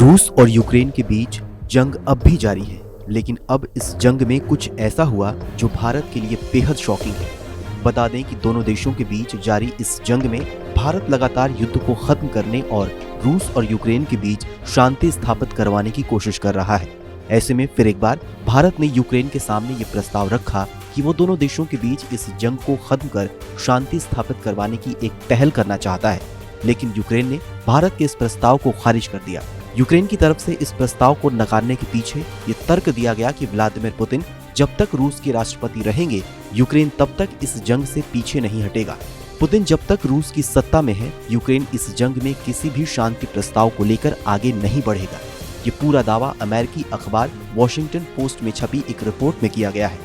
रूस और यूक्रेन के बीच जंग अब भी जारी है, लेकिन अब इस जंग में कुछ ऐसा हुआ जो भारत के लिए बेहद शॉकिंग है। बता दें कि दोनों देशों के बीच जारी इस जंग में भारत लगातार युद्ध को खत्म करने और रूस और यूक्रेन के बीच शांति स्थापित करवाने की कोशिश कर रहा है। ऐसे में फिर एक बार भारत ने यूक्रेन के सामने ये प्रस्ताव रखा कि वो दोनों देशों के बीच इस जंग को खत्म कर शांति स्थापित करवाने की एक पहल करना चाहता है, लेकिन यूक्रेन ने भारत के इस प्रस्ताव को खारिज कर दिया। यूक्रेन की तरफ से इस प्रस्ताव को नकारने के पीछे ये तर्क दिया गया कि व्लादिमीर पुतिन जब तक रूस के राष्ट्रपति रहेंगे, यूक्रेन तब तक इस जंग से पीछे नहीं हटेगा। पुतिन जब तक रूस की सत्ता में है, यूक्रेन इस जंग में किसी भी शांति प्रस्ताव को लेकर आगे नहीं बढ़ेगा। ये पूरा दावा अमेरिकी अखबार वॉशिंगटन पोस्ट में छपी एक रिपोर्ट में किया गया है।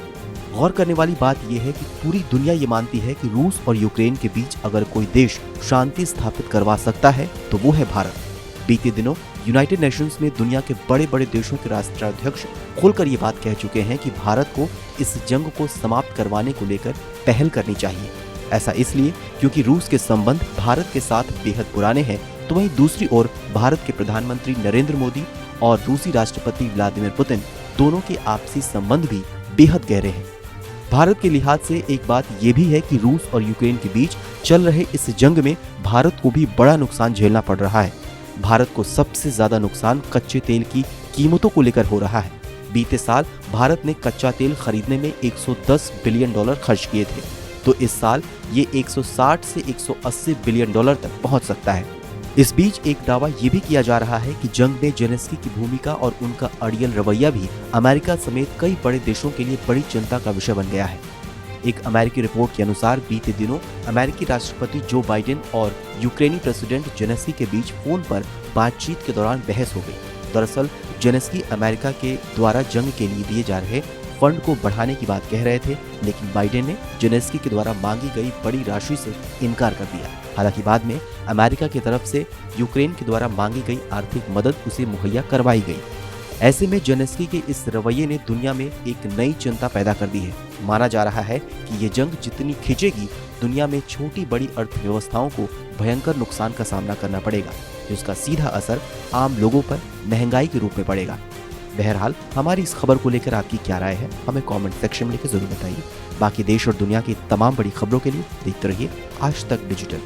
गौर करने वाली बात यह है कि पूरी दुनिया ये मानती है कि रूस और यूक्रेन के बीच अगर कोई देश शांति स्थापित करवा सकता है तो वो है भारत। बीते दिनों यूनाइटेड नेशंस में दुनिया के बड़े बड़े देशों के राष्ट्राध्यक्ष खुलकर ये बात कह चुके हैं कि भारत को इस जंग को समाप्त करवाने को लेकर पहल करनी चाहिए। ऐसा इसलिए क्योंकि रूस के संबंध भारत के साथ बेहद पुराने हैं, तो वहीं दूसरी ओर भारत के प्रधानमंत्री नरेंद्र मोदी और रूसी राष्ट्रपति व्लादिमीर पुतिन दोनों के आपसी संबंध भी बेहद गहरे हैं। भारत के लिहाज से एक बात यह भी है कि रूस और यूक्रेन के बीच चल रहे इस जंग में भारत को भी बड़ा नुकसान झेलना पड़ रहा है। भारत को सबसे ज्यादा नुकसान कच्चे तेल की कीमतों को लेकर हो रहा है। बीते साल भारत ने कच्चा तेल खरीदने में 110 बिलियन डॉलर खर्च किए थे, तो इस साल ये 160 से 180 बिलियन डॉलर तक पहुंच सकता है। इस बीच एक दावा ये भी किया जा रहा है कि जंग में जेलेंस्की की भूमिका और उनका अड़ियल रवैया भी अमेरिका समेत कई बड़े देशों के लिए बड़ी चिंता का विषय बन गया है। एक अमेरिकी रिपोर्ट के अनुसार बीते दिनों अमेरिकी राष्ट्रपति जो बाइडेन और यूक्रेनी प्रेसिडेंट जेलेंस्की के बीच फोन पर बातचीत के दौरान बहस हो गई। दरअसल जेलेंस्की अमेरिका के द्वारा जंग के लिए दिए जा रहे फंड को बढ़ाने की बात कह रहे थे, लेकिन बाइडेन ने जेलेंस्की के द्वारा मांगी गई बड़ी राशि से इनकार कर दिया। हालांकि बाद में अमेरिका की तरफ से यूक्रेन के द्वारा मांगी गई आर्थिक मदद उसे मुहैया करवाई गई। ऐसे में जेलेंस्की के इस रवैये ने दुनिया में एक नई चिंता पैदा कर दी है। माना जा रहा है कि ये जंग जितनी खिंचेगी, दुनिया में छोटी बड़ी अर्थव्यवस्थाओं को भयंकर नुकसान का सामना करना पड़ेगा, जिसका सीधा असर आम लोगों पर महंगाई के रूप में पड़ेगा। बहरहाल हमारी इस खबर को लेकर आपकी क्या राय है, हमें कमेंट सेक्शन में लिखकर जरूर बताइए। बाकी देश और दुनिया की तमाम बड़ी खबरों के लिए देखते रहिए आज तक डिजिटल।